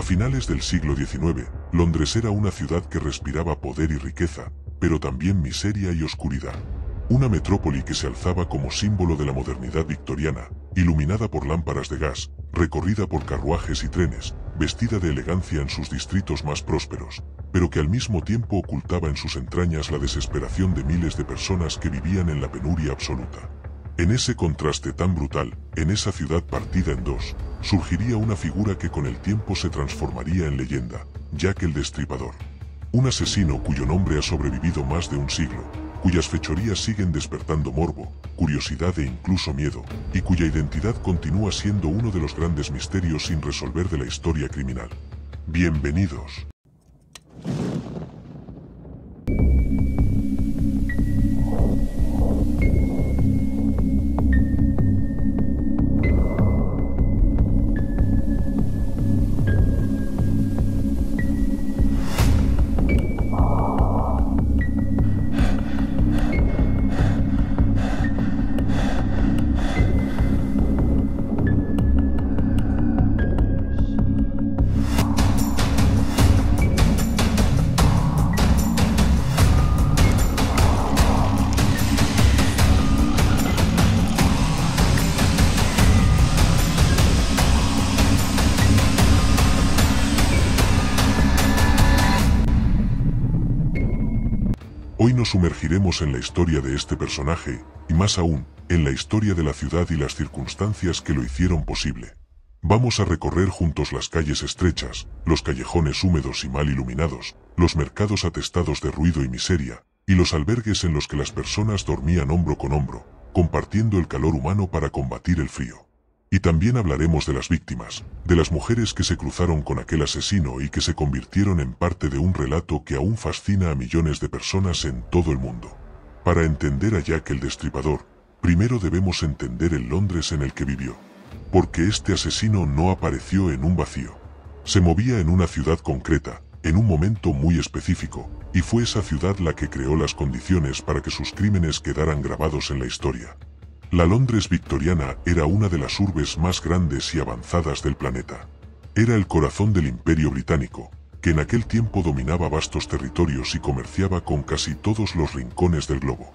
A finales del siglo XIX, Londres era una ciudad que respiraba poder y riqueza, pero también miseria y oscuridad. Una metrópoli que se alzaba como símbolo de la modernidad victoriana, iluminada por lámparas de gas, recorrida por carruajes y trenes, vestida de elegancia en sus distritos más prósperos, pero que al mismo tiempo ocultaba en sus entrañas la desesperación de miles de personas que vivían en la penuria absoluta. En ese contraste tan brutal, en esa ciudad partida en dos, surgiría una figura que con el tiempo se transformaría en leyenda: Jack el Destripador. Un asesino cuyo nombre ha sobrevivido más de un siglo, cuyas fechorías siguen despertando morbo, curiosidad e incluso miedo, y cuya identidad continúa siendo uno de los grandes misterios sin resolver de la historia criminal. Bienvenidos. Hoy nos sumergiremos en la historia de este personaje, y más aún, en la historia de la ciudad y las circunstancias que lo hicieron posible. Vamos a recorrer juntos las calles estrechas, los callejones húmedos y mal iluminados, los mercados atestados de ruido y miseria, y los albergues en los que las personas dormían hombro con hombro, compartiendo el calor humano para combatir el frío. Y también hablaremos de las víctimas, de las mujeres que se cruzaron con aquel asesino y que se convirtieron en parte de un relato que aún fascina a millones de personas en todo el mundo. Para entender a Jack el Destripador, primero debemos entender el Londres en el que vivió. Porque este asesino no apareció en un vacío. Se movía en una ciudad concreta, en un momento muy específico, y fue esa ciudad la que creó las condiciones para que sus crímenes quedaran grabados en la historia. La Londres victoriana era una de las urbes más grandes y avanzadas del planeta. Era el corazón del Imperio Británico, que en aquel tiempo dominaba vastos territorios y comerciaba con casi todos los rincones del globo.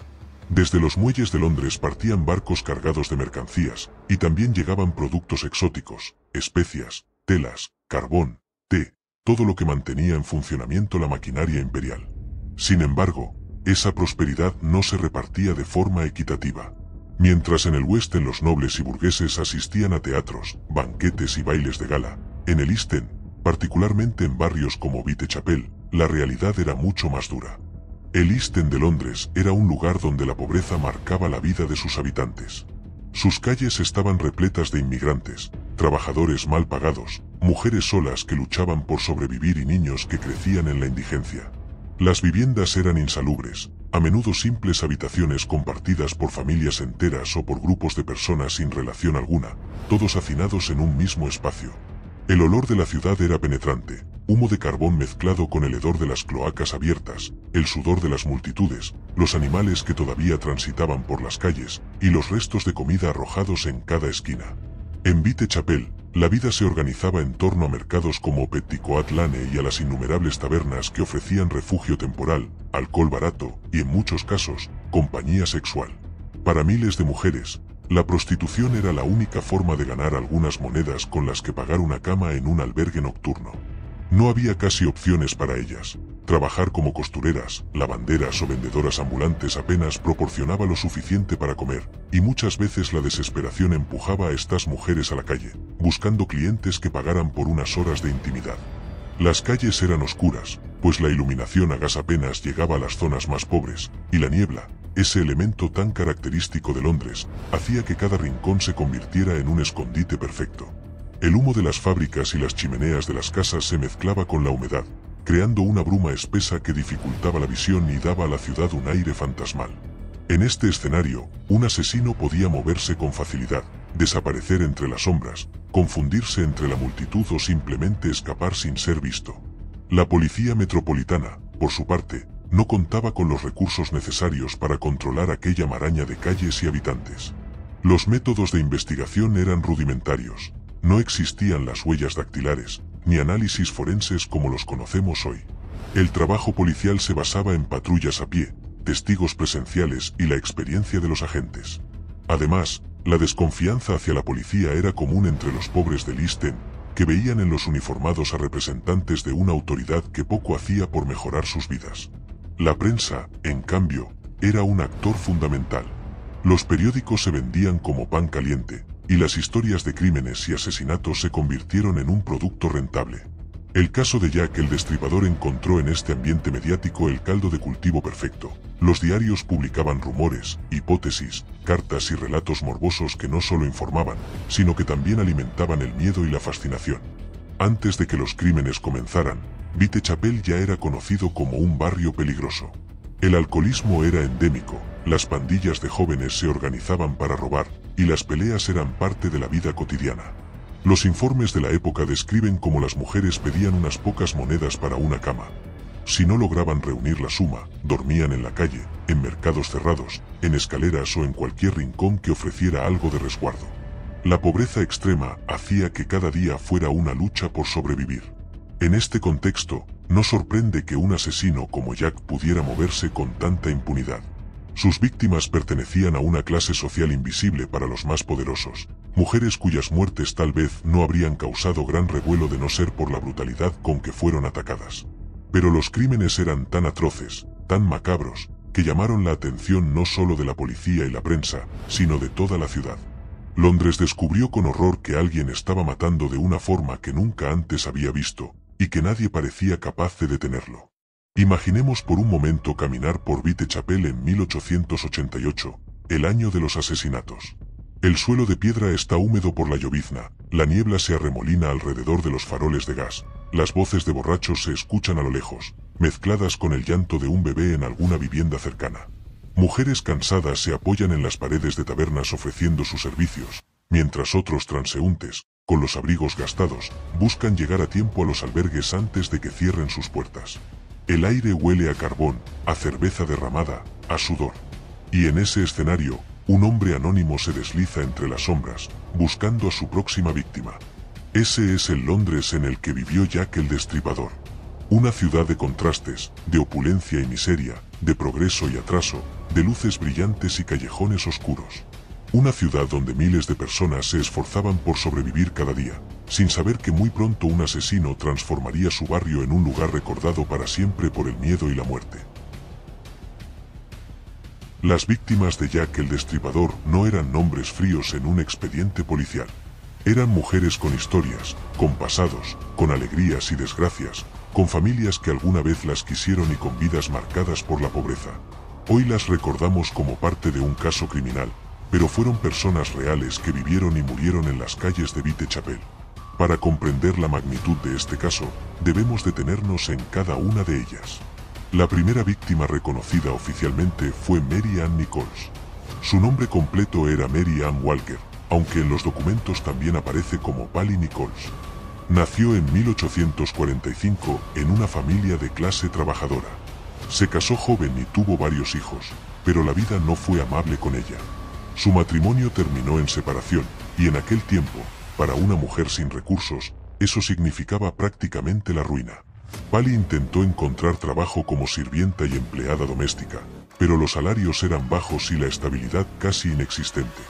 Desde los muelles de Londres partían barcos cargados de mercancías, y también llegaban productos exóticos, especias, telas, carbón, té, todo lo que mantenía en funcionamiento la maquinaria imperial. Sin embargo, esa prosperidad no se repartía de forma equitativa. Mientras en el West End los nobles y burgueses asistían a teatros, banquetes y bailes de gala, en el East End, particularmente en barrios como Whitechapel, la realidad era mucho más dura. El East End de Londres era un lugar donde la pobreza marcaba la vida de sus habitantes. Sus calles estaban repletas de inmigrantes, trabajadores mal pagados, mujeres solas que luchaban por sobrevivir y niños que crecían en la indigencia. Las viviendas eran insalubres, a menudo simples habitaciones compartidas por familias enteras o por grupos de personas sin relación alguna, todos hacinados en un mismo espacio. El olor de la ciudad era penetrante, humo de carbón mezclado con el hedor de las cloacas abiertas, el sudor de las multitudes, los animales que todavía transitaban por las calles, y los restos de comida arrojados en cada esquina. En Whitechapel, la vida se organizaba en torno a mercados como Petticoat Lane y a las innumerables tabernas que ofrecían refugio temporal, alcohol barato y, en muchos casos, compañía sexual. Para miles de mujeres, la prostitución era la única forma de ganar algunas monedas con las que pagar una cama en un albergue nocturno. No había casi opciones para ellas. Trabajar como costureras, lavanderas o vendedoras ambulantes apenas proporcionaba lo suficiente para comer, y muchas veces la desesperación empujaba a estas mujeres a la calle, buscando clientes que pagaran por unas horas de intimidad. Las calles eran oscuras, pues la iluminación a gas apenas llegaba a las zonas más pobres, y la niebla, ese elemento tan característico de Londres, hacía que cada rincón se convirtiera en un escondite perfecto. El humo de las fábricas y las chimeneas de las casas se mezclaba con la humedad, creando una bruma espesa que dificultaba la visión y daba a la ciudad un aire fantasmal. En este escenario, un asesino podía moverse con facilidad, desaparecer entre las sombras, confundirse entre la multitud o simplemente escapar sin ser visto. La policía metropolitana, por su parte, no contaba con los recursos necesarios para controlar aquella maraña de calles y habitantes. Los métodos de investigación eran rudimentarios. No existían las huellas dactilares, ni análisis forenses como los conocemos hoy. El trabajo policial se basaba en patrullas a pie, testigos presenciales y la experiencia de los agentes. Además, la desconfianza hacia la policía era común entre los pobres del East End, que veían en los uniformados a representantes de una autoridad que poco hacía por mejorar sus vidas. La prensa, en cambio, era un actor fundamental. Los periódicos se vendían como pan caliente, y las historias de crímenes y asesinatos se convirtieron en un producto rentable. El caso de Jack el Destripador encontró en este ambiente mediático el caldo de cultivo perfecto. Los diarios publicaban rumores, hipótesis, cartas y relatos morbosos que no solo informaban, sino que también alimentaban el miedo y la fascinación. Antes de que los crímenes comenzaran, Whitechapel ya era conocido como un barrio peligroso. El alcoholismo era endémico, las pandillas de jóvenes se organizaban para robar, y las peleas eran parte de la vida cotidiana. Los informes de la época describen cómo las mujeres pedían unas pocas monedas para una cama. Si no lograban reunir la suma, dormían en la calle, en mercados cerrados, en escaleras o en cualquier rincón que ofreciera algo de resguardo. La pobreza extrema hacía que cada día fuera una lucha por sobrevivir. En este contexto, no sorprende que un asesino como Jack pudiera moverse con tanta impunidad. Sus víctimas pertenecían a una clase social invisible para los más poderosos, mujeres cuyas muertes tal vez no habrían causado gran revuelo de no ser por la brutalidad con que fueron atacadas. Pero los crímenes eran tan atroces, tan macabros, que llamaron la atención no solo de la policía y la prensa, sino de toda la ciudad. Londres descubrió con horror que alguien estaba matando de una forma que nunca antes había visto, y que nadie parecía capaz de detenerlo. Imaginemos por un momento caminar por Whitechapel en 1888, el año de los asesinatos. El suelo de piedra está húmedo por la llovizna, la niebla se arremolina alrededor de los faroles de gas, las voces de borrachos se escuchan a lo lejos, mezcladas con el llanto de un bebé en alguna vivienda cercana. Mujeres cansadas se apoyan en las paredes de tabernas ofreciendo sus servicios, mientras otros transeúntes, con los abrigos gastados, buscan llegar a tiempo a los albergues antes de que cierren sus puertas. El aire huele a carbón, a cerveza derramada, a sudor. Y en ese escenario, un hombre anónimo se desliza entre las sombras, buscando a su próxima víctima. Ese es el Londres en el que vivió Jack el Destripador. Una ciudad de contrastes, de opulencia y miseria, de progreso y atraso, de luces brillantes y callejones oscuros. Una ciudad donde miles de personas se esforzaban por sobrevivir cada día, sin saber que muy pronto un asesino transformaría su barrio en un lugar recordado para siempre por el miedo y la muerte. Las víctimas de Jack el Destripador no eran nombres fríos en un expediente policial. Eran mujeres con historias, con pasados, con alegrías y desgracias, con familias que alguna vez las quisieron y con vidas marcadas por la pobreza. Hoy las recordamos como parte de un caso criminal, pero fueron personas reales que vivieron y murieron en las calles de Whitechapel. Para comprender la magnitud de este caso, debemos detenernos en cada una de ellas. La primera víctima reconocida oficialmente fue Mary Ann Nichols. Su nombre completo era Mary Ann Walker, aunque en los documentos también aparece como Pally Nichols. Nació en 1845 en una familia de clase trabajadora. Se casó joven y tuvo varios hijos, pero la vida no fue amable con ella. Su matrimonio terminó en separación, y en aquel tiempo, para una mujer sin recursos, eso significaba prácticamente la ruina. Pally intentó encontrar trabajo como sirvienta y empleada doméstica, pero los salarios eran bajos y la estabilidad casi inexistente.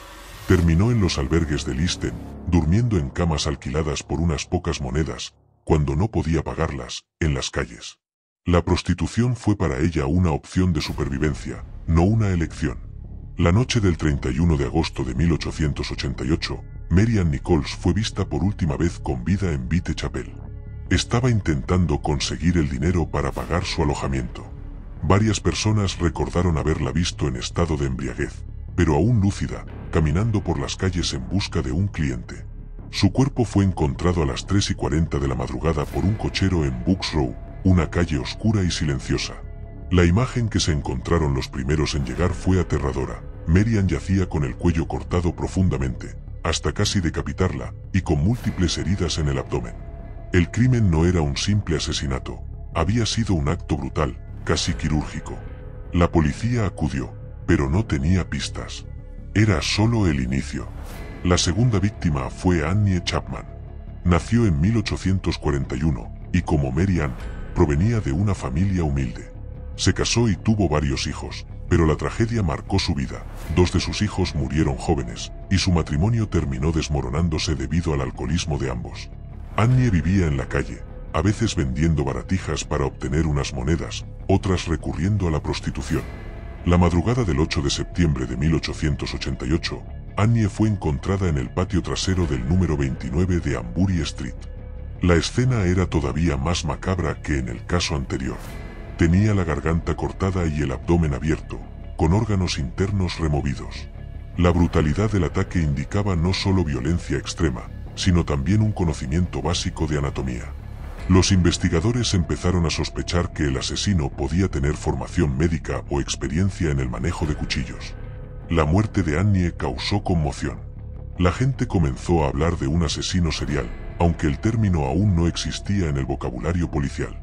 Terminó en los albergues de East End, durmiendo en camas alquiladas por unas pocas monedas, cuando no podía pagarlas, en las calles. La prostitución fue para ella una opción de supervivencia, no una elección. La noche del 31 de agosto de 1888, Mary Ann Nichols fue vista por última vez con vida en Whitechapel. Estaba intentando conseguir el dinero para pagar su alojamiento. Varias personas recordaron haberla visto en estado de embriaguez, pero aún lúcida, caminando por las calles en busca de un cliente. Su cuerpo fue encontrado a las 3:40 de la madrugada por un cochero en Bucks Row, una calle oscura y silenciosa. La imagen que se encontraron los primeros en llegar fue aterradora. Mary Ann yacía con el cuello cortado profundamente, hasta casi decapitarla, y con múltiples heridas en el abdomen. El crimen no era un simple asesinato, había sido un acto brutal, casi quirúrgico. La policía acudió, pero no tenía pistas. Era solo el inicio. La segunda víctima fue Annie Chapman. Nació en 1841, y como Mary Ann, provenía de una familia humilde. Se casó y tuvo varios hijos, pero la tragedia marcó su vida. 2 de sus hijos murieron jóvenes, y su matrimonio terminó desmoronándose debido al alcoholismo de ambos. Annie vivía en la calle, a veces vendiendo baratijas para obtener unas monedas, otras recurriendo a la prostitución. La madrugada del 8 de septiembre de 1888, Annie fue encontrada en el patio trasero del número 29 de Ambury Street. La escena era todavía más macabra que en el caso anterior. Tenía la garganta cortada y el abdomen abierto, con órganos internos removidos. La brutalidad del ataque indicaba no solo violencia extrema, sino también un conocimiento básico de anatomía. Los investigadores empezaron a sospechar que el asesino podía tener formación médica o experiencia en el manejo de cuchillos. La muerte de Annie causó conmoción. La gente comenzó a hablar de un asesino serial, aunque el término aún no existía en el vocabulario policial.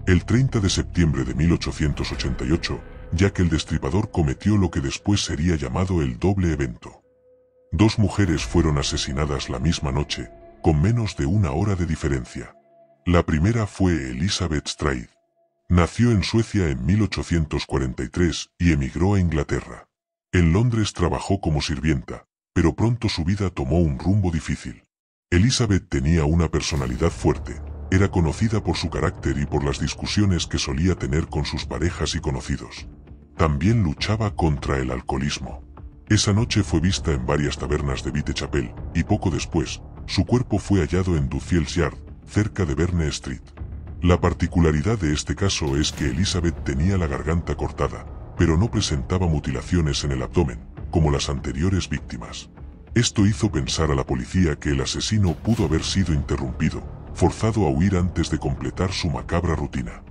El 30 de septiembre de 1888, Jack el Destripador cometió lo que después sería llamado el doble evento. 2 mujeres fueron asesinadas la misma noche, con menos de una hora de diferencia. La primera fue Elizabeth Stride. Nació en Suecia en 1843 y emigró a Inglaterra. En Londres trabajó como sirvienta, pero pronto su vida tomó un rumbo difícil. Elizabeth tenía una personalidad fuerte, era conocida por su carácter y por las discusiones que solía tener con sus parejas y conocidos. También luchaba contra el alcoholismo. Esa noche fue vista en varias tabernas de Whitechapel, y poco después, su cuerpo fue hallado en Duffields Yard, cerca de Verne Street. La particularidad de este caso es que Elizabeth tenía la garganta cortada, pero no presentaba mutilaciones en el abdomen, como las anteriores víctimas. Esto hizo pensar a la policía que el asesino pudo haber sido interrumpido, forzado a huir antes de completar su macabra rutina.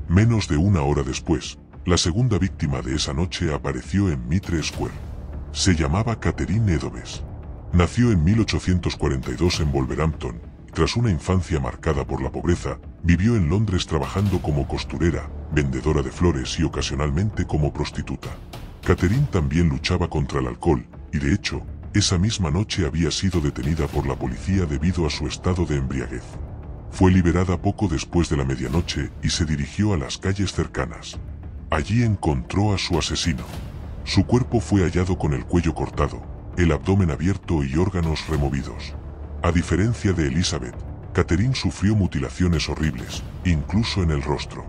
Menos de una hora después, la segunda víctima de esa noche apareció en Mitre Square. Se llamaba Catherine Eddowes. Nació en 1842 en Wolverhampton, y tras una infancia marcada por la pobreza, vivió en Londres trabajando como costurera, vendedora de flores y ocasionalmente como prostituta. Catherine también luchaba contra el alcohol, y de hecho, esa misma noche había sido detenida por la policía debido a su estado de embriaguez. Fue liberada poco después de la medianoche y se dirigió a las calles cercanas. Allí encontró a su asesino. Su cuerpo fue hallado con el cuello cortado, el abdomen abierto y órganos removidos. A diferencia de Elizabeth, Catherine sufrió mutilaciones horribles, incluso en el rostro.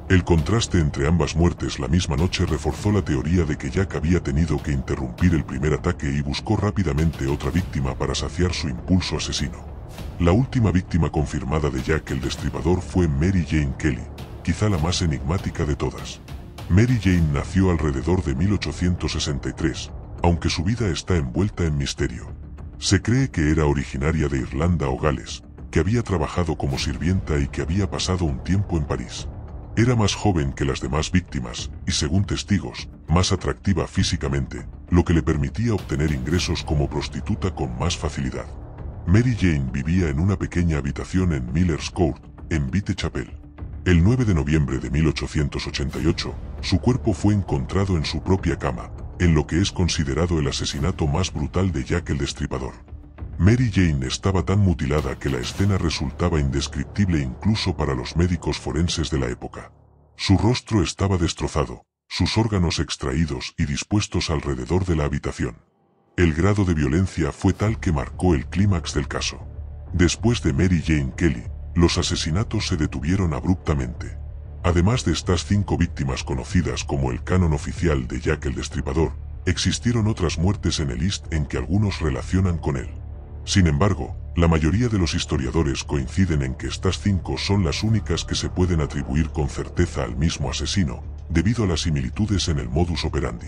El contraste entre ambas muertes la misma noche reforzó la teoría de que Jack había tenido que interrumpir el primer ataque y buscó rápidamente otra víctima para saciar su impulso asesino. La última víctima confirmada de Jack el Destripador fue Mary Jane Kelly, quizá la más enigmática de todas. Mary Jane nació alrededor de 1863, aunque su vida está envuelta en misterio. Se cree que era originaria de Irlanda o Gales, que había trabajado como sirvienta y que había pasado un tiempo en París. Era más joven que las demás víctimas, y según testigos, más atractiva físicamente, lo que le permitía obtener ingresos como prostituta con más facilidad. Mary Jane vivía en una pequeña habitación en Miller's Court, en Whitechapel. El 9 de noviembre de 1888, su cuerpo fue encontrado en su propia cama, en lo que es considerado el asesinato más brutal de Jack el Destripador. Mary Jane estaba tan mutilada que la escena resultaba indescriptible incluso para los médicos forenses de la época. Su rostro estaba destrozado, sus órganos extraídos y dispuestos alrededor de la habitación. El grado de violencia fue tal que marcó el clímax del caso. Después de Mary Jane Kelly, los asesinatos se detuvieron abruptamente. Además de estas 5 víctimas conocidas como el canon oficial de Jack el Destripador, existieron otras muertes en el East en que algunos relacionan con él. Sin embargo, la mayoría de los historiadores coinciden en que estas 5 son las únicas que se pueden atribuir con certeza al mismo asesino, debido a las similitudes en el modus operandi.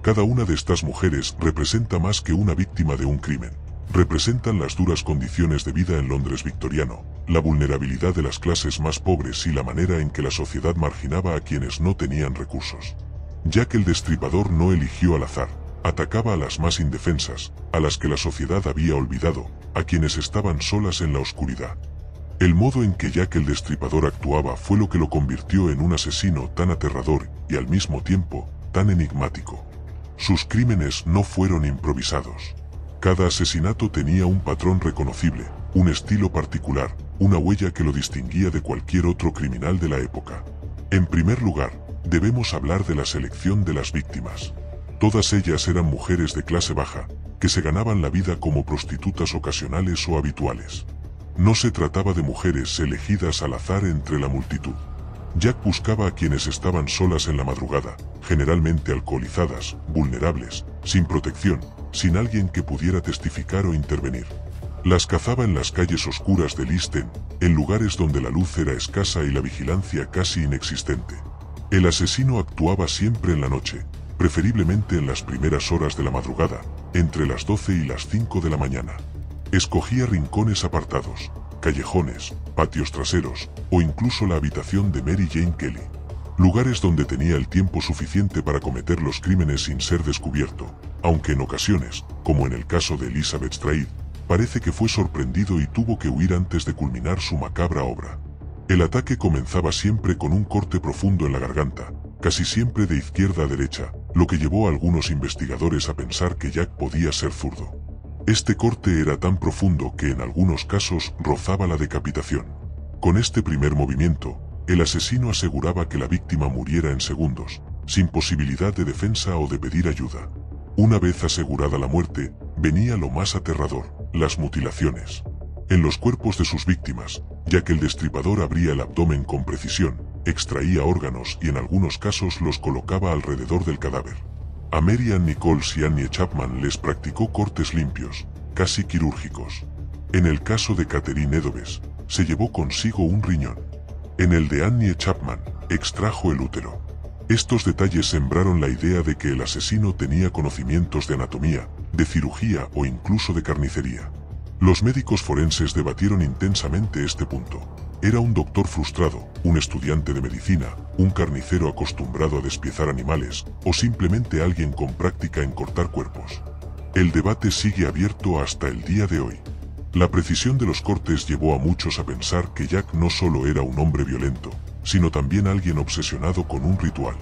Cada una de estas mujeres representa más que una víctima de un crimen. Representan las duras condiciones de vida en Londres victoriano, la vulnerabilidad de las clases más pobres y la manera en que la sociedad marginaba a quienes no tenían recursos. Jack el Destripador no eligió al azar, atacaba a las más indefensas, a las que la sociedad había olvidado, a quienes estaban solas en la oscuridad. El modo en que Jack el Destripador actuaba fue lo que lo convirtió en un asesino tan aterrador y al mismo tiempo tan enigmático. Sus crímenes no fueron improvisados. Cada asesinato tenía un patrón reconocible, un estilo particular, una huella que lo distinguía de cualquier otro criminal de la época. En primer lugar, debemos hablar de la selección de las víctimas. Todas ellas eran mujeres de clase baja, que se ganaban la vida como prostitutas ocasionales o habituales. No se trataba de mujeres elegidas al azar entre la multitud. Jack buscaba a quienes estaban solas en la madrugada, generalmente alcoholizadas, vulnerables, sin protección, sin alguien que pudiera testificar o intervenir. Las cazaba en las calles oscuras del East End, en lugares donde la luz era escasa y la vigilancia casi inexistente. El asesino actuaba siempre en la noche, preferiblemente en las primeras horas de la madrugada, entre las 12 y las 5 de la mañana. Escogía rincones apartados, callejones, patios traseros, o incluso la habitación de Mary Jane Kelly. Lugares donde tenía el tiempo suficiente para cometer los crímenes sin ser descubierto, aunque en ocasiones, como en el caso de Elizabeth Stride, parece que fue sorprendido y tuvo que huir antes de culminar su macabra obra. El ataque comenzaba siempre con un corte profundo en la garganta, casi siempre de izquierda a derecha, lo que llevó a algunos investigadores a pensar que Jack podía ser zurdo. Este corte era tan profundo que en algunos casos rozaba la decapitación. Con este primer movimiento, el asesino aseguraba que la víctima muriera en segundos, sin posibilidad de defensa o de pedir ayuda. Una vez asegurada la muerte, venía lo más aterrador, las mutilaciones. En los cuerpos de sus víctimas, ya que el destripador abría el abdomen con precisión, extraía órganos y en algunos casos los colocaba alrededor del cadáver. A Mary Ann Nichols y Annie Chapman les practicó cortes limpios, casi quirúrgicos. En el caso de Catherine Edoves, se llevó consigo un riñón. En el de Annie Chapman, extrajo el útero. Estos detalles sembraron la idea de que el asesino tenía conocimientos de anatomía, de cirugía o incluso de carnicería. Los médicos forenses debatieron intensamente este punto. Era un doctor frustrado, un estudiante de medicina, un carnicero acostumbrado a despiezar animales, o simplemente alguien con práctica en cortar cuerpos. El debate sigue abierto hasta el día de hoy. La precisión de los cortes llevó a muchos a pensar que Jack no solo era un hombre violento, sino también alguien obsesionado con un ritual.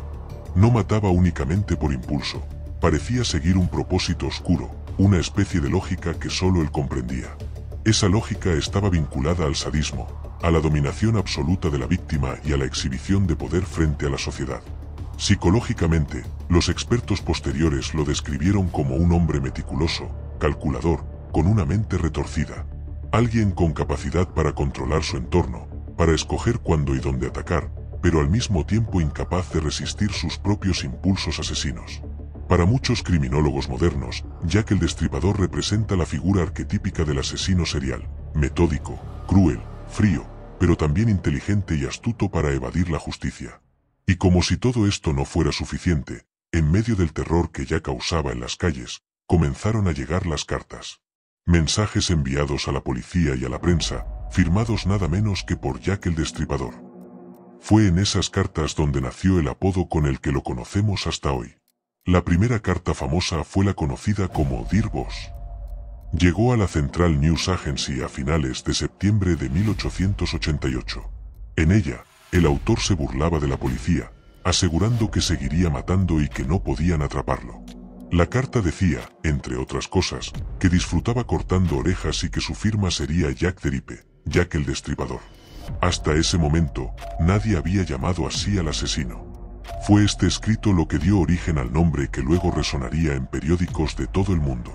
No mataba únicamente por impulso, parecía seguir un propósito oscuro, una especie de lógica que solo él comprendía. Esa lógica estaba vinculada al sadismo, a la dominación absoluta de la víctima y a la exhibición de poder frente a la sociedad. Psicológicamente, los expertos posteriores lo describieron como un hombre meticuloso, calculador, con una mente retorcida. Alguien con capacidad para controlar su entorno, para escoger cuándo y dónde atacar, pero al mismo tiempo incapaz de resistir sus propios impulsos asesinos. Para muchos criminólogos modernos, Jack el Destripador representa la figura arquetípica del asesino serial, metódico, cruel, frío, pero también inteligente y astuto para evadir la justicia. Y como si todo esto no fuera suficiente, en medio del terror que ya causaba en las calles, comenzaron a llegar las cartas. Mensajes enviados a la policía y a la prensa, firmados nada menos que por Jack el Destripador. Fue en esas cartas donde nació el apodo con el que lo conocemos hasta hoy. La primera carta famosa fue la conocida como Dear Boss. Llegó a la Central News Agency a finales de septiembre de 1888. En ella, el autor se burlaba de la policía, asegurando que seguiría matando y que no podían atraparlo. La carta decía, entre otras cosas, que disfrutaba cortando orejas y que su firma sería Jack the Ripper, Jack el Destripador. Hasta ese momento, nadie había llamado así al asesino. Fue este escrito lo que dio origen al nombre que luego resonaría en periódicos de todo el mundo.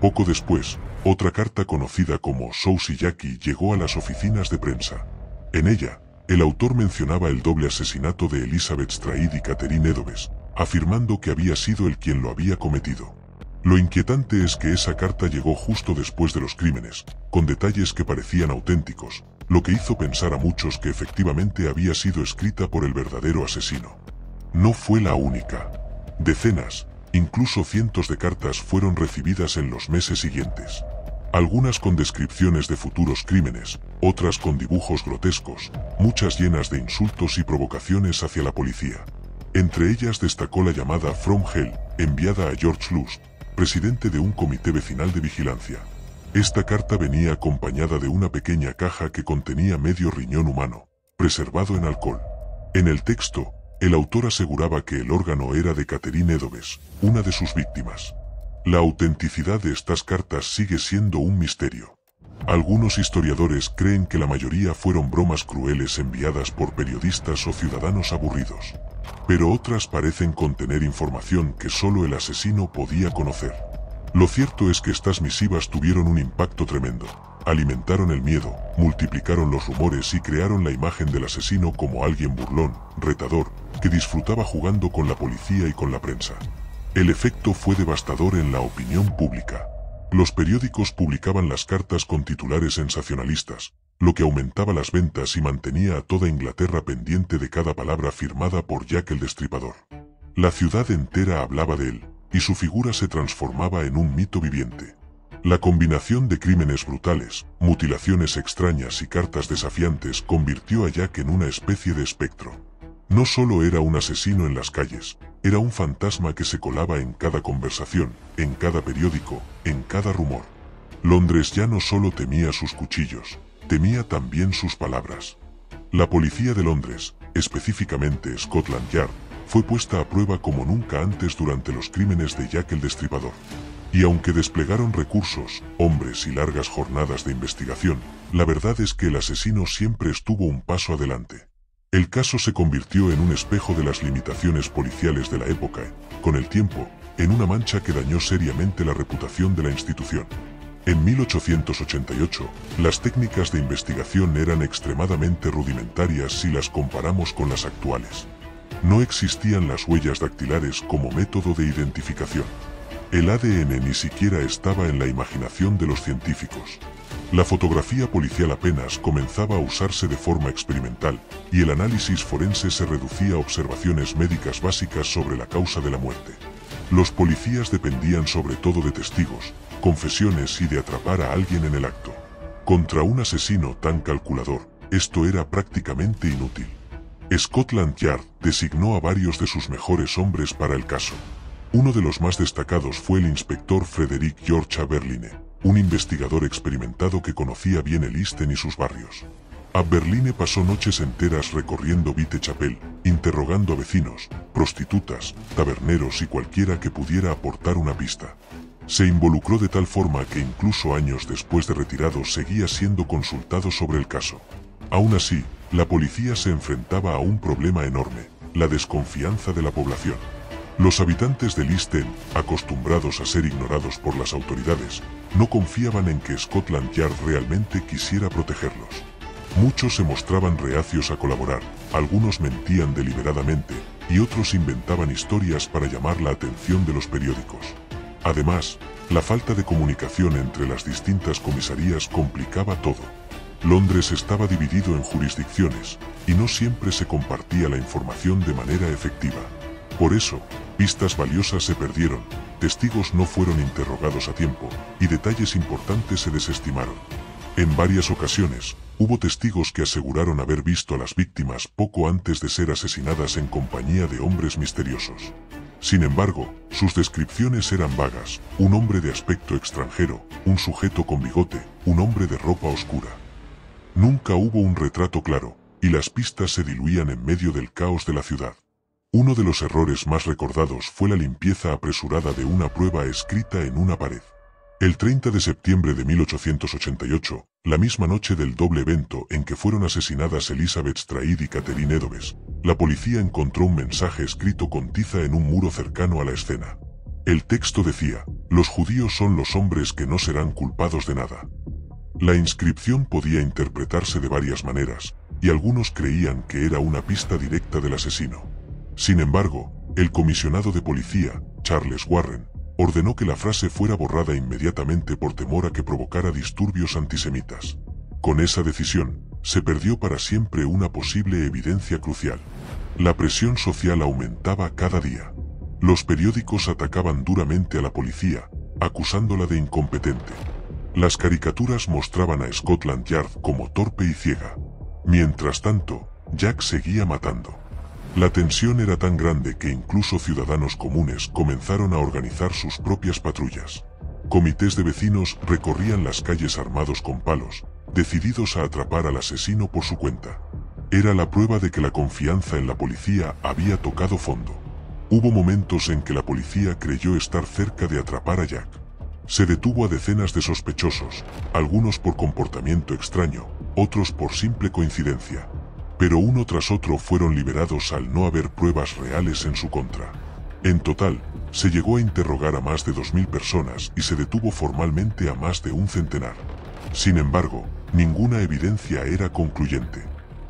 Poco después, otra carta conocida como Saucy Jackie llegó a las oficinas de prensa. En ella, el autor mencionaba el doble asesinato de Elizabeth Stride y Catherine Edoves, afirmando que había sido él quien lo había cometido. Lo inquietante es que esa carta llegó justo después de los crímenes, con detalles que parecían auténticos, lo que hizo pensar a muchos que efectivamente había sido escrita por el verdadero asesino. No fue la única. Decenas, incluso cientos de cartas fueron recibidas en los meses siguientes. Algunas con descripciones de futuros crímenes, otras con dibujos grotescos, muchas llenas de insultos y provocaciones hacia la policía. Entre ellas destacó la llamada From Hell, enviada a George Lust, presidente de un comité vecinal de vigilancia. Esta carta venía acompañada de una pequeña caja que contenía medio riñón humano, preservado en alcohol. En el texto, el autor aseguraba que el órgano era de Catherine Edoves, una de sus víctimas. La autenticidad de estas cartas sigue siendo un misterio. Algunos historiadores creen que la mayoría fueron bromas crueles enviadas por periodistas o ciudadanos aburridos. Pero otras parecen contener información que solo el asesino podía conocer. Lo cierto es que estas misivas tuvieron un impacto tremendo. Alimentaron el miedo, multiplicaron los rumores y crearon la imagen del asesino como alguien burlón, retador, que disfrutaba jugando con la policía y con la prensa. El efecto fue devastador en la opinión pública. Los periódicos publicaban las cartas con titulares sensacionalistas, lo que aumentaba las ventas y mantenía a toda Inglaterra pendiente de cada palabra firmada por Jack el Destripador. La ciudad entera hablaba de él, y su figura se transformaba en un mito viviente. La combinación de crímenes brutales, mutilaciones extrañas y cartas desafiantes convirtió a Jack en una especie de espectro. No solo era un asesino en las calles, era un fantasma que se colaba en cada conversación, en cada periódico, en cada rumor. Londres ya no solo temía sus cuchillos, temía también sus palabras. La policía de Londres, específicamente Scotland Yard, fue puesta a prueba como nunca antes durante los crímenes de Jack el Destripador. Y aunque desplegaron recursos, hombres y largas jornadas de investigación, la verdad es que el asesino siempre estuvo un paso adelante. El caso se convirtió en un espejo de las limitaciones policiales de la época, con el tiempo, en una mancha que dañó seriamente la reputación de la institución. En 1888, las técnicas de investigación eran extremadamente rudimentarias si las comparamos con las actuales. No existían las huellas dactilares como método de identificación. El ADN ni siquiera estaba en la imaginación de los científicos. La fotografía policial apenas comenzaba a usarse de forma experimental, y el análisis forense se reducía a observaciones médicas básicas sobre la causa de la muerte. Los policías dependían sobre todo de testigos, confesiones y de atrapar a alguien en el acto. Contra un asesino tan calculador, esto era prácticamente inútil. Scotland Yard designó a varios de sus mejores hombres para el caso. Uno de los más destacados fue el inspector Frederick George Aberline, un investigador experimentado que conocía bien el East End y sus barrios. Aberline pasó noches enteras recorriendo Whitechapel, interrogando a vecinos, prostitutas, taberneros y cualquiera que pudiera aportar una pista. Se involucró de tal forma que incluso años después de retirado seguía siendo consultado sobre el caso. Aún así, la policía se enfrentaba a un problema enorme: la desconfianza de la población. Los habitantes del East End, acostumbrados a ser ignorados por las autoridades, no confiaban en que Scotland Yard realmente quisiera protegerlos. Muchos se mostraban reacios a colaborar, algunos mentían deliberadamente, y otros inventaban historias para llamar la atención de los periódicos. Además, la falta de comunicación entre las distintas comisarías complicaba todo. Londres estaba dividido en jurisdicciones, y no siempre se compartía la información de manera efectiva. Por eso, pistas valiosas se perdieron, testigos no fueron interrogados a tiempo, y detalles importantes se desestimaron. En varias ocasiones, hubo testigos que aseguraron haber visto a las víctimas poco antes de ser asesinadas en compañía de hombres misteriosos. Sin embargo, sus descripciones eran vagas: un hombre de aspecto extranjero, un sujeto con bigote, un hombre de ropa oscura. Nunca hubo un retrato claro, y las pistas se diluían en medio del caos de la ciudad. Uno de los errores más recordados fue la limpieza apresurada de una prueba escrita en una pared. El 30 de septiembre de 1888, la misma noche del doble evento en que fueron asesinadas Elizabeth Stride y Catherine Eddowes, la policía encontró un mensaje escrito con tiza en un muro cercano a la escena. El texto decía: "Los judíos son los hombres que no serán culpados de nada". La inscripción podía interpretarse de varias maneras, y algunos creían que era una pista directa del asesino. Sin embargo, el comisionado de policía, Charles Warren, ordenó que la frase fuera borrada inmediatamente por temor a que provocara disturbios antisemitas. Con esa decisión, se perdió para siempre una posible evidencia crucial. La presión social aumentaba cada día. Los periódicos atacaban duramente a la policía, acusándola de incompetente. Las caricaturas mostraban a Scotland Yard como torpe y ciega. Mientras tanto, Jack seguía matando. La tensión era tan grande que incluso ciudadanos comunes comenzaron a organizar sus propias patrullas. Comités de vecinos recorrían las calles armados con palos, decididos a atrapar al asesino por su cuenta. Era la prueba de que la confianza en la policía había tocado fondo. Hubo momentos en que la policía creyó estar cerca de atrapar a Jack. Se detuvo a decenas de sospechosos, algunos por comportamiento extraño, otros por simple coincidencia. Pero uno tras otro fueron liberados al no haber pruebas reales en su contra. En total, se llegó a interrogar a más de 2000 personas y se detuvo formalmente a más de un centenar. Sin embargo, ninguna evidencia era concluyente.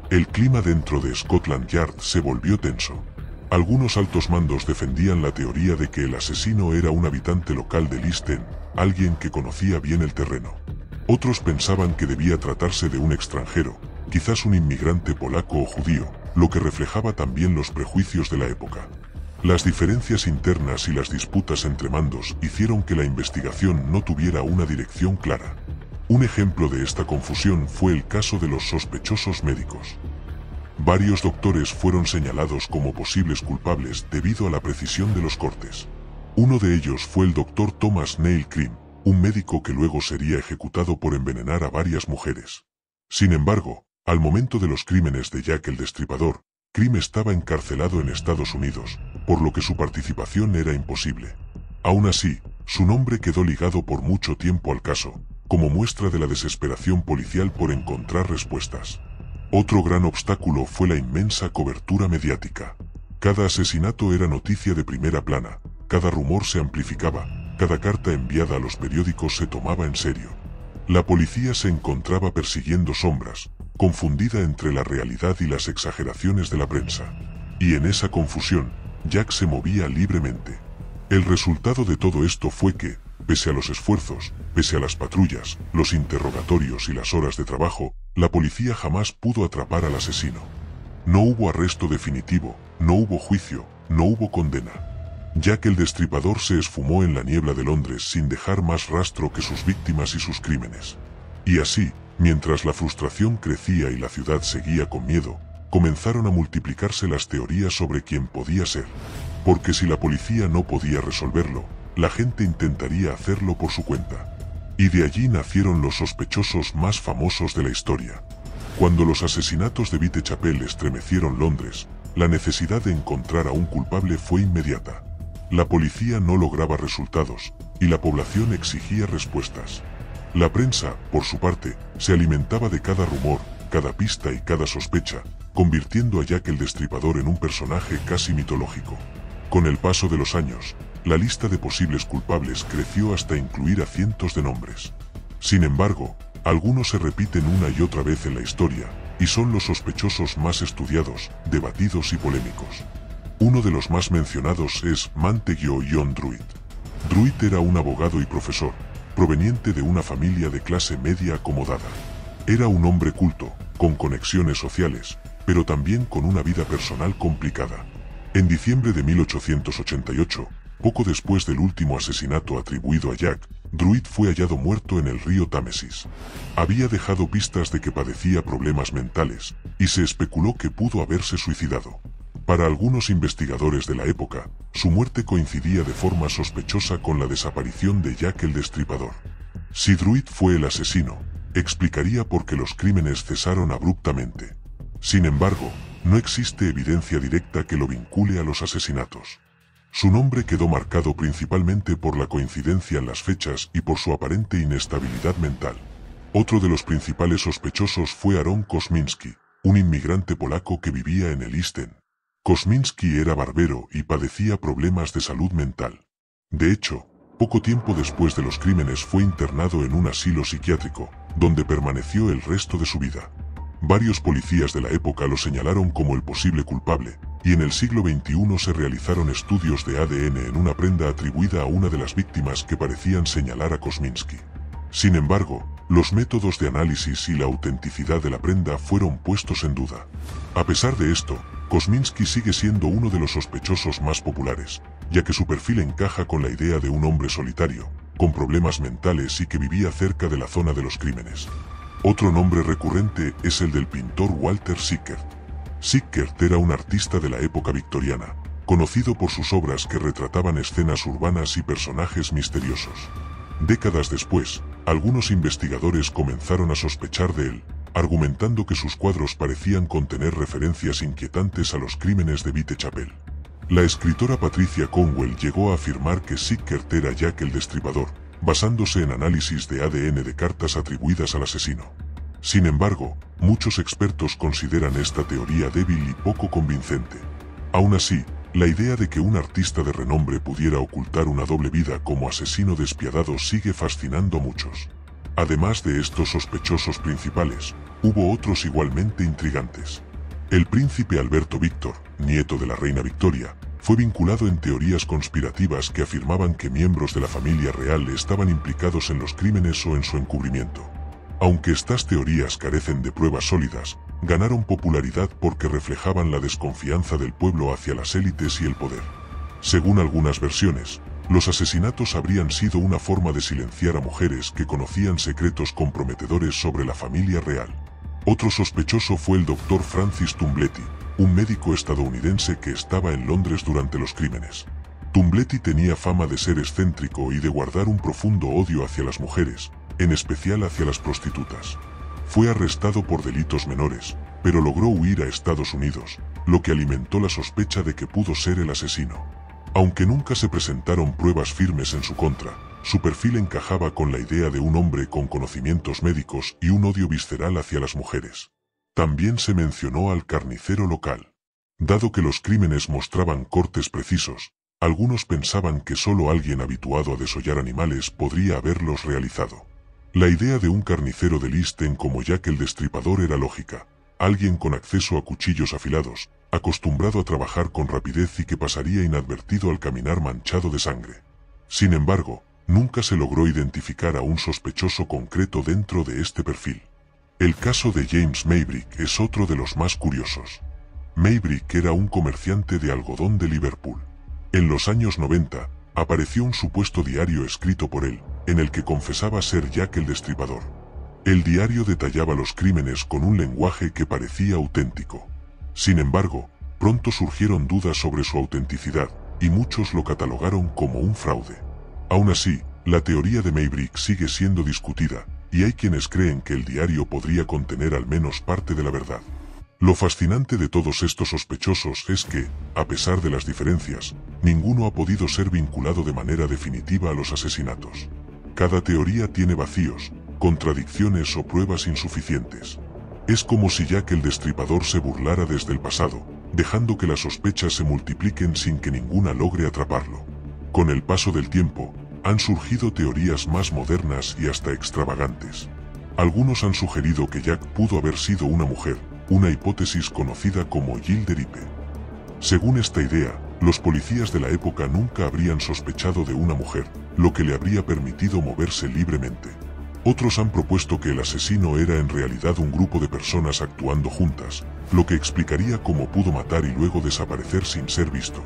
El clima dentro de Scotland Yard se volvió tenso. Algunos altos mandos defendían la teoría de que el asesino era un habitante local de East End, alguien que conocía bien el terreno. Otros pensaban que debía tratarse de un extranjero, quizás un inmigrante polaco o judío, lo que reflejaba también los prejuicios de la época. Las diferencias internas y las disputas entre mandos hicieron que la investigación no tuviera una dirección clara. Un ejemplo de esta confusión fue el caso de los sospechosos médicos. Varios doctores fueron señalados como posibles culpables debido a la precisión de los cortes. Uno de ellos fue el doctor Thomas Neil Crimm, un médico que luego sería ejecutado por envenenar a varias mujeres. Sin embargo, al momento de los crímenes de Jack el Destripador, Crimm estaba encarcelado en Estados Unidos, por lo que su participación era imposible. Aún así, su nombre quedó ligado por mucho tiempo al caso, como muestra de la desesperación policial por encontrar respuestas. Otro gran obstáculo fue la inmensa cobertura mediática. Cada asesinato era noticia de primera plana, cada rumor se amplificaba, cada carta enviada a los periódicos se tomaba en serio. La policía se encontraba persiguiendo sombras, confundida entre la realidad y las exageraciones de la prensa. Y en esa confusión, Jack se movía libremente. El resultado de todo esto fue que, pese a los esfuerzos, pese a las patrullas, los interrogatorios y las horas de trabajo, la policía jamás pudo atrapar al asesino. No hubo arresto definitivo, no hubo juicio, no hubo condena. Jack el Destripador se esfumó en la niebla de Londres sin dejar más rastro que sus víctimas y sus crímenes. Y así, mientras la frustración crecía y la ciudad seguía con miedo, comenzaron a multiplicarse las teorías sobre quién podía ser. Porque si la policía no podía resolverlo, la gente intentaría hacerlo por su cuenta. Y de allí nacieron los sospechosos más famosos de la historia. Cuando los asesinatos de Whitechapel estremecieron Londres, la necesidad de encontrar a un culpable fue inmediata. La policía no lograba resultados, y la población exigía respuestas. La prensa, por su parte, se alimentaba de cada rumor, cada pista y cada sospecha, convirtiendo a Jack el Destripador en un personaje casi mitológico. Con el paso de los años, la lista de posibles culpables creció hasta incluir a cientos de nombres. Sin embargo, algunos se repiten una y otra vez en la historia, y son los sospechosos más estudiados, debatidos y polémicos. Uno de los más mencionados es Montague John Druitt. Druitt era un abogado y profesor, proveniente de una familia de clase media acomodada. Era un hombre culto, con conexiones sociales, pero también con una vida personal complicada. En diciembre de 1888, poco después del último asesinato atribuido a Jack, Druitt fue hallado muerto en el río Támesis. Había dejado pistas de que padecía problemas mentales, y se especuló que pudo haberse suicidado. Para algunos investigadores de la época, su muerte coincidía de forma sospechosa con la desaparición de Jack el Destripador. Si Druitt fue el asesino, explicaría por qué los crímenes cesaron abruptamente. Sin embargo, no existe evidencia directa que lo vincule a los asesinatos. Su nombre quedó marcado principalmente por la coincidencia en las fechas y por su aparente inestabilidad mental. Otro de los principales sospechosos fue Aaron Kosminski, un inmigrante polaco que vivía en el East End. Kosminski era barbero y padecía problemas de salud mental. De hecho, poco tiempo después de los crímenes fue internado en un asilo psiquiátrico, donde permaneció el resto de su vida. Varios policías de la época lo señalaron como el posible culpable, y en el siglo XXI se realizaron estudios de ADN en una prenda atribuida a una de las víctimas que parecían señalar a Kosminski. Sin embargo, los métodos de análisis y la autenticidad de la prenda fueron puestos en duda. A pesar de esto, Kosminski sigue siendo uno de los sospechosos más populares, ya que su perfil encaja con la idea de un hombre solitario, con problemas mentales y que vivía cerca de la zona de los crímenes. Otro nombre recurrente es el del pintor Walter Sickert. Sickert era un artista de la época victoriana, conocido por sus obras que retrataban escenas urbanas y personajes misteriosos. Décadas después, algunos investigadores comenzaron a sospechar de él, argumentando que sus cuadros parecían contener referencias inquietantes a los crímenes de Whitechapel. La escritora Patricia Cornwell llegó a afirmar que Sickert era Jack el Destripador, basándose en análisis de ADN de cartas atribuidas al asesino. Sin embargo, muchos expertos consideran esta teoría débil y poco convincente. Aún así, la idea de que un artista de renombre pudiera ocultar una doble vida como asesino despiadado sigue fascinando a muchos. Además de estos sospechosos principales, hubo otros igualmente intrigantes. El príncipe Alberto Víctor, nieto de la reina Victoria, fue vinculado en teorías conspirativas que afirmaban que miembros de la familia real estaban implicados en los crímenes o en su encubrimiento. Aunque estas teorías carecen de pruebas sólidas, ganaron popularidad porque reflejaban la desconfianza del pueblo hacia las élites y el poder. Según algunas versiones, los asesinatos habrían sido una forma de silenciar a mujeres que conocían secretos comprometedores sobre la familia real. Otro sospechoso fue el Dr. Francis Tumbletti, un médico estadounidense que estaba en Londres durante los crímenes. Tumbletti tenía fama de ser excéntrico y de guardar un profundo odio hacia las mujeres, en especial hacia las prostitutas. Fue arrestado por delitos menores, pero logró huir a Estados Unidos, lo que alimentó la sospecha de que pudo ser el asesino. Aunque nunca se presentaron pruebas firmes en su contra, su perfil encajaba con la idea de un hombre con conocimientos médicos y un odio visceral hacia las mujeres. También se mencionó al carnicero local. Dado que los crímenes mostraban cortes precisos, algunos pensaban que solo alguien habituado a desollar animales podría haberlos realizado. La idea de un carnicero de listen como Jack el Destripador era lógica, alguien con acceso a cuchillos afilados, acostumbrado a trabajar con rapidez y que pasaría inadvertido al caminar manchado de sangre. Sin embargo, nunca se logró identificar a un sospechoso concreto dentro de este perfil. El caso de James Maybrick es otro de los más curiosos. Maybrick era un comerciante de algodón de Liverpool. En los años 90, apareció un supuesto diario escrito por él, en el que confesaba ser Jack el Destripador. El diario detallaba los crímenes con un lenguaje que parecía auténtico. Sin embargo, pronto surgieron dudas sobre su autenticidad, y muchos lo catalogaron como un fraude. Aún así, la teoría de Maybrick sigue siendo discutida, y hay quienes creen que el diario podría contener al menos parte de la verdad. Lo fascinante de todos estos sospechosos es que, a pesar de las diferencias, ninguno ha podido ser vinculado de manera definitiva a los asesinatos. Cada teoría tiene vacíos, contradicciones o pruebas insuficientes. Es como si Jack el Destripador se burlara desde el pasado, dejando que las sospechas se multipliquen sin que ninguna logre atraparlo. Con el paso del tiempo, han surgido teorías más modernas y hasta extravagantes. Algunos han sugerido que Jack pudo haber sido una mujer, una hipótesis conocida como Gilderipe. Según esta idea, los policías de la época nunca habrían sospechado de una mujer, lo que le habría permitido moverse libremente. Otros han propuesto que el asesino era en realidad un grupo de personas actuando juntas, lo que explicaría cómo pudo matar y luego desaparecer sin ser visto.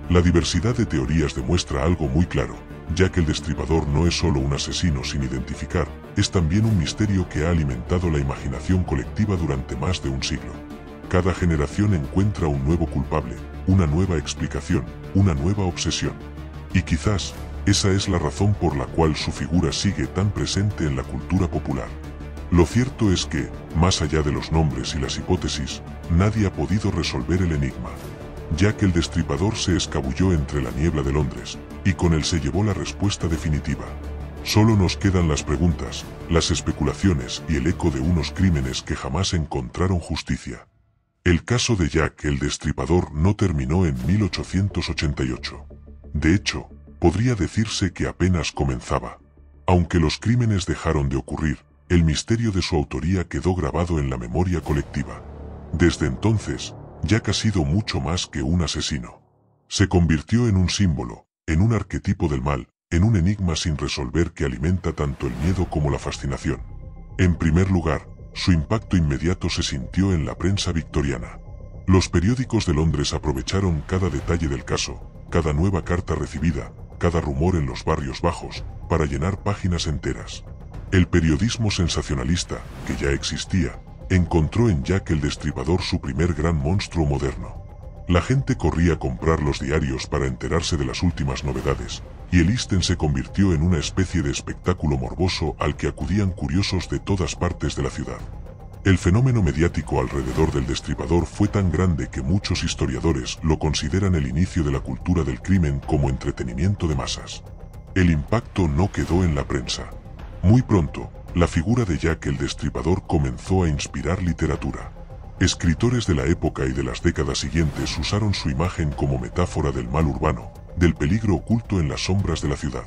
La diversidad de teorías demuestra algo muy claro, ya que el Destripador no es solo un asesino sin identificar, es también un misterio que ha alimentado la imaginación colectiva durante más de un siglo. Cada generación encuentra un nuevo culpable, una nueva explicación, una nueva obsesión. Y quizás, esa es la razón por la cual su figura sigue tan presente en la cultura popular. Lo cierto es que, más allá de los nombres y las hipótesis, nadie ha podido resolver el enigma. Jack el Destripador se escabulló entre la niebla de Londres, y con él se llevó la respuesta definitiva. Solo nos quedan las preguntas, las especulaciones y el eco de unos crímenes que jamás encontraron justicia. El caso de Jack el Destripador no terminó en 1888. De hecho, podría decirse que apenas comenzaba. Aunque los crímenes dejaron de ocurrir, el misterio de su autoría quedó grabado en la memoria colectiva. Desde entonces, Jack ha sido mucho más que un asesino. Se convirtió en un símbolo, en un arquetipo del mal, en un enigma sin resolver que alimenta tanto el miedo como la fascinación. En primer lugar, su impacto inmediato se sintió en la prensa victoriana. Los periódicos de Londres aprovecharon cada detalle del caso, cada nueva carta recibida, cada rumor en los barrios bajos, para llenar páginas enteras. El periodismo sensacionalista, que ya existía, encontró en Jack el Destripador su primer gran monstruo moderno. La gente corría a comprar los diarios para enterarse de las últimas novedades, y el East End se convirtió en una especie de espectáculo morboso al que acudían curiosos de todas partes de la ciudad. El fenómeno mediático alrededor del Destripador fue tan grande que muchos historiadores lo consideran el inicio de la cultura del crimen como entretenimiento de masas. El impacto no quedó en la prensa. Muy pronto, la figura de Jack el Destripador comenzó a inspirar literatura. Escritores de la época y de las décadas siguientes usaron su imagen como metáfora del mal urbano, del peligro oculto en las sombras de la ciudad.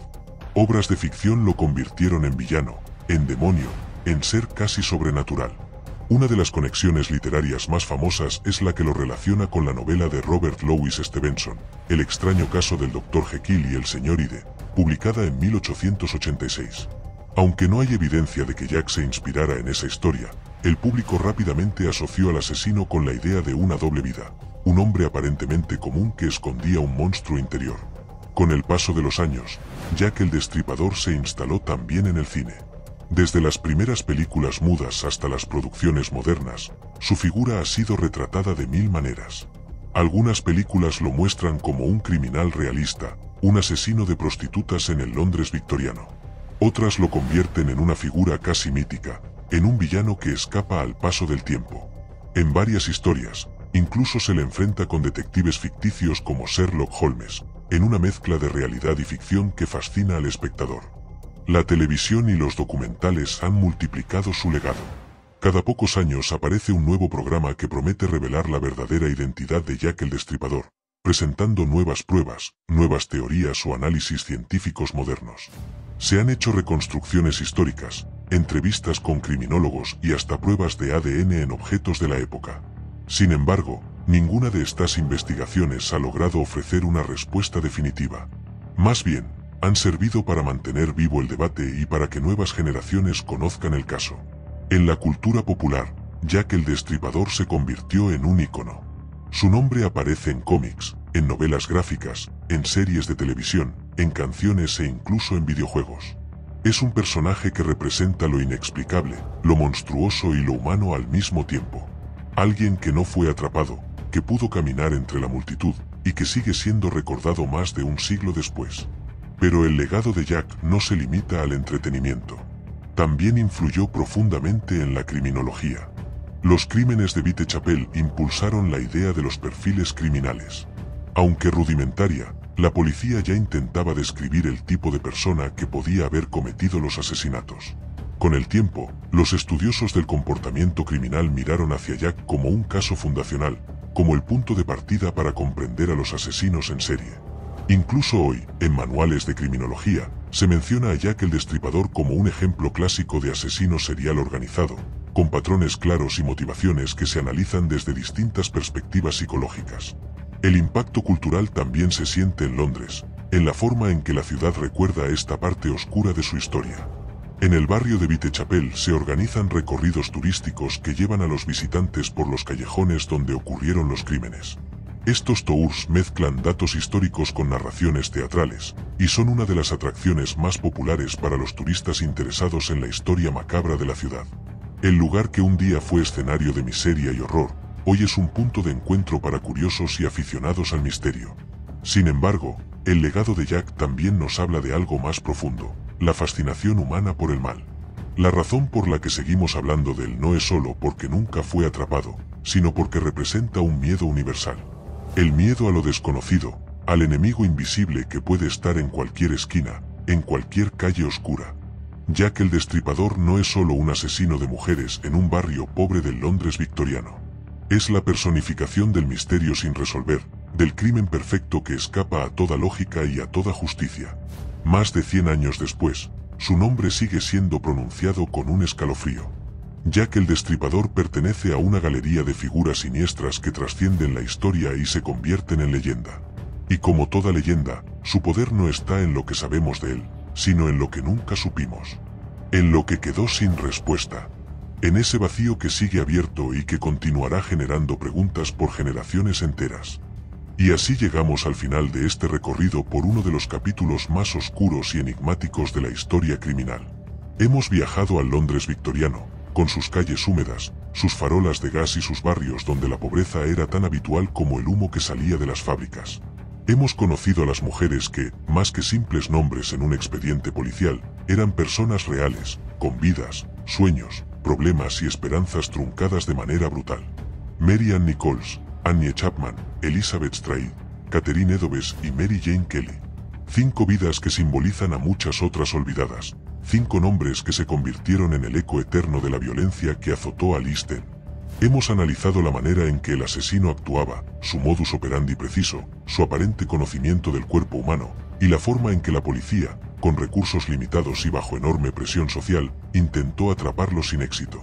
Obras de ficción lo convirtieron en villano, en demonio, en ser casi sobrenatural. Una de las conexiones literarias más famosas es la que lo relaciona con la novela de Robert Louis Stevenson, El extraño caso del Dr. Jekyll y el Sr. Hyde, publicada en 1886. Aunque no hay evidencia de que Jack se inspirara en esa historia, el público rápidamente asoció al asesino con la idea de una doble vida, un hombre aparentemente común que escondía un monstruo interior. Con el paso de los años, Jack el Destripador se instaló también en el cine. Desde las primeras películas mudas hasta las producciones modernas, su figura ha sido retratada de mil maneras. Algunas películas lo muestran como un criminal realista, un asesino de prostitutas en el Londres victoriano. Otras lo convierten en una figura casi mítica, en un villano que escapa al paso del tiempo. En varias historias, incluso se le enfrenta con detectives ficticios como Sherlock Holmes, en una mezcla de realidad y ficción que fascina al espectador. La televisión y los documentales han multiplicado su legado. Cada pocos años aparece un nuevo programa que promete revelar la verdadera identidad de Jack el Destripador, presentando nuevas pruebas, nuevas teorías o análisis científicos modernos. Se han hecho reconstrucciones históricas, entrevistas con criminólogos y hasta pruebas de ADN en objetos de la época. Sin embargo, ninguna de estas investigaciones ha logrado ofrecer una respuesta definitiva. Más bien, han servido para mantener vivo el debate y para que nuevas generaciones conozcan el caso. En la cultura popular, Jack el Destripador se convirtió en un ícono. Su nombre aparece en cómics, en novelas gráficas, en series de televisión, en canciones e incluso en videojuegos. Es un personaje que representa lo inexplicable, lo monstruoso y lo humano al mismo tiempo. Alguien que no fue atrapado, que pudo caminar entre la multitud, y que sigue siendo recordado más de un siglo después. Pero el legado de Jack no se limita al entretenimiento. También influyó profundamente en la criminología. Los crímenes de Whitechapel impulsaron la idea de los perfiles criminales. Aunque rudimentaria, la policía ya intentaba describir el tipo de persona que podía haber cometido los asesinatos. Con el tiempo, los estudiosos del comportamiento criminal miraron hacia Jack como un caso fundacional, como el punto de partida para comprender a los asesinos en serie. Incluso hoy, en manuales de criminología, se menciona a Jack el Destripador como un ejemplo clásico de asesino serial organizado, con patrones claros y motivaciones que se analizan desde distintas perspectivas psicológicas. El impacto cultural también se siente en Londres, en la forma en que la ciudad recuerda esta parte oscura de su historia. En el barrio de Whitechapel se organizan recorridos turísticos que llevan a los visitantes por los callejones donde ocurrieron los crímenes. Estos tours mezclan datos históricos con narraciones teatrales, y son una de las atracciones más populares para los turistas interesados en la historia macabra de la ciudad. El lugar que un día fue escenario de miseria y horror, hoy es un punto de encuentro para curiosos y aficionados al misterio. Sin embargo, el legado de Jack también nos habla de algo más profundo, la fascinación humana por el mal. La razón por la que seguimos hablando de él no es solo porque nunca fue atrapado, sino porque representa un miedo universal. El miedo a lo desconocido, al enemigo invisible que puede estar en cualquier esquina, en cualquier calle oscura. Jack el Destripador no es solo un asesino de mujeres en un barrio pobre del Londres victoriano. Es la personificación del misterio sin resolver, del crimen perfecto que escapa a toda lógica y a toda justicia. Más de 100 años después, su nombre sigue siendo pronunciado con un escalofrío. Jack el Destripador pertenece a una galería de figuras siniestras que trascienden la historia y se convierten en leyenda. Y como toda leyenda, su poder no está en lo que sabemos de él, sino en lo que nunca supimos. En lo que quedó sin respuesta. En ese vacío que sigue abierto y que continuará generando preguntas por generaciones enteras. Y así llegamos al final de este recorrido por uno de los capítulos más oscuros y enigmáticos de la historia criminal. Hemos viajado al Londres victoriano, con sus calles húmedas, sus farolas de gas y sus barrios donde la pobreza era tan habitual como el humo que salía de las fábricas. Hemos conocido a las mujeres que, más que simples nombres en un expediente policial, eran personas reales, con vidas, sueños, problemas y esperanzas truncadas de manera brutal. Mary Ann Nichols, Annie Chapman, Elizabeth Stride, Catherine Eddowes y Mary Jane Kelly. 5 vidas que simbolizan a muchas otras olvidadas. 5 nombres que se convirtieron en el eco eterno de la violencia que azotó a Listen. Hemos analizado la manera en que el asesino actuaba, su modus operandi preciso, su aparente conocimiento del cuerpo humano, y la forma en que la policía, con recursos limitados y bajo enorme presión social, intentó atraparlo sin éxito.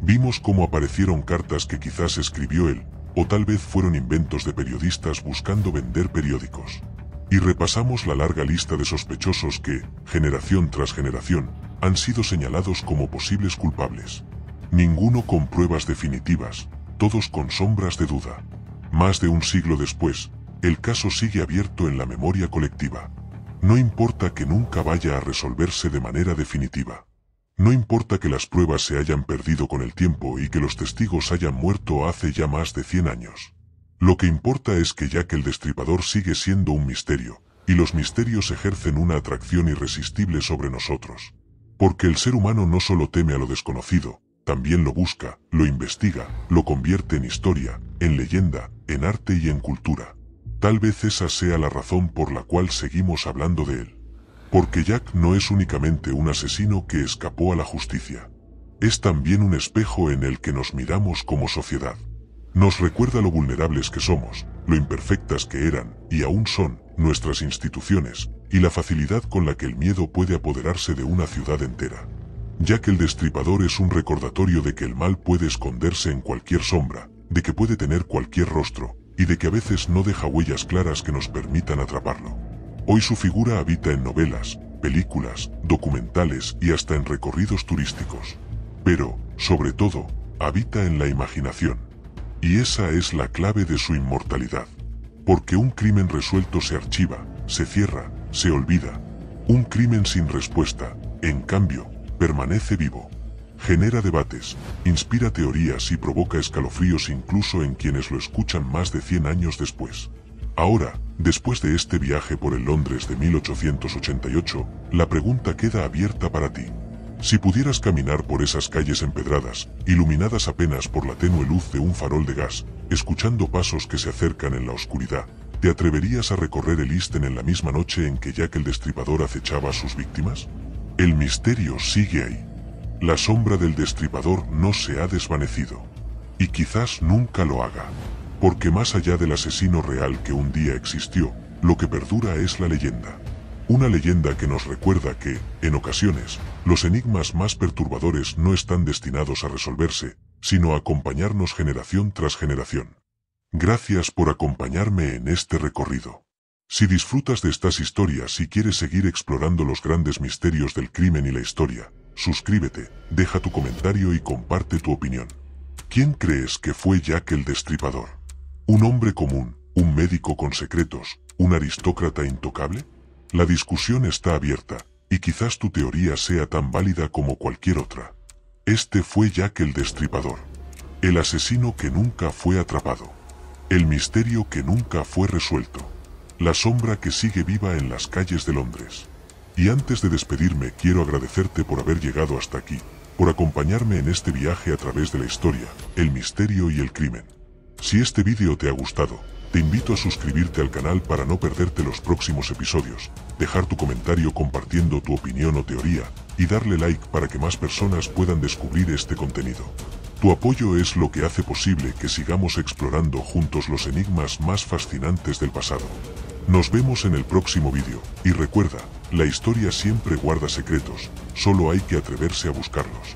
Vimos cómo aparecieron cartas que quizás escribió él, o tal vez fueron inventos de periodistas buscando vender periódicos. Y repasamos la larga lista de sospechosos que, generación tras generación, han sido señalados como posibles culpables. Ninguno con pruebas definitivas, todos con sombras de duda. Más de un siglo después, el caso sigue abierto en la memoria colectiva. No importa que nunca vaya a resolverse de manera definitiva. No importa que las pruebas se hayan perdido con el tiempo y que los testigos hayan muerto hace ya más de 100 años. Lo que importa es que Jack el Destripador sigue siendo un misterio, y los misterios ejercen una atracción irresistible sobre nosotros. Porque el ser humano no solo teme a lo desconocido, también lo busca, lo investiga, lo convierte en historia, en leyenda, en arte y en cultura. Tal vez esa sea la razón por la cual seguimos hablando de él. Porque Jack no es únicamente un asesino que escapó a la justicia. Es también un espejo en el que nos miramos como sociedad. Nos recuerda lo vulnerables que somos, lo imperfectas que eran, y aún son, nuestras instituciones, y la facilidad con la que el miedo puede apoderarse de una ciudad entera. Jack el Destripador es un recordatorio de que el mal puede esconderse en cualquier sombra, de que puede tener cualquier rostro, y de que a veces no deja huellas claras que nos permitan atraparlo. Hoy su figura habita en novelas, películas, documentales y hasta en recorridos turísticos. Pero, sobre todo, habita en la imaginación. Y esa es la clave de su inmortalidad. Porque un crimen resuelto se archiva, se cierra, se olvida. Un crimen sin respuesta, en cambio, permanece vivo. Genera debates, inspira teorías y provoca escalofríos incluso en quienes lo escuchan más de 100 años después. Ahora, después de este viaje por el Londres de 1888, la pregunta queda abierta para ti. Si pudieras caminar por esas calles empedradas, iluminadas apenas por la tenue luz de un farol de gas, escuchando pasos que se acercan en la oscuridad, ¿te atreverías a recorrer el East End en la misma noche en que Jack el Destripador acechaba a sus víctimas? El misterio sigue ahí. La sombra del Destripador no se ha desvanecido. Y quizás nunca lo haga. Porque más allá del asesino real que un día existió, lo que perdura es la leyenda. Una leyenda que nos recuerda que, en ocasiones, los enigmas más perturbadores no están destinados a resolverse, sino a acompañarnos generación tras generación. Gracias por acompañarme en este recorrido. Si disfrutas de estas historias y quieres seguir explorando los grandes misterios del crimen y la historia, suscríbete, deja tu comentario y comparte tu opinión. ¿Quién crees que fue Jack el Destripador? ¿Un hombre común, un médico con secretos, un aristócrata intocable? La discusión está abierta, y quizás tu teoría sea tan válida como cualquier otra. Este fue Jack el Destripador. El asesino que nunca fue atrapado. El misterio que nunca fue resuelto. La sombra que sigue viva en las calles de Londres. Y antes de despedirme quiero agradecerte por haber llegado hasta aquí, por acompañarme en este viaje a través de la historia, el misterio y el crimen. Si este vídeo te ha gustado, te invito a suscribirte al canal para no perderte los próximos episodios, dejar tu comentario compartiendo tu opinión o teoría, y darle like para que más personas puedan descubrir este contenido. Tu apoyo es lo que hace posible que sigamos explorando juntos los enigmas más fascinantes del pasado. Nos vemos en el próximo vídeo, y recuerda, la historia siempre guarda secretos, solo hay que atreverse a buscarlos.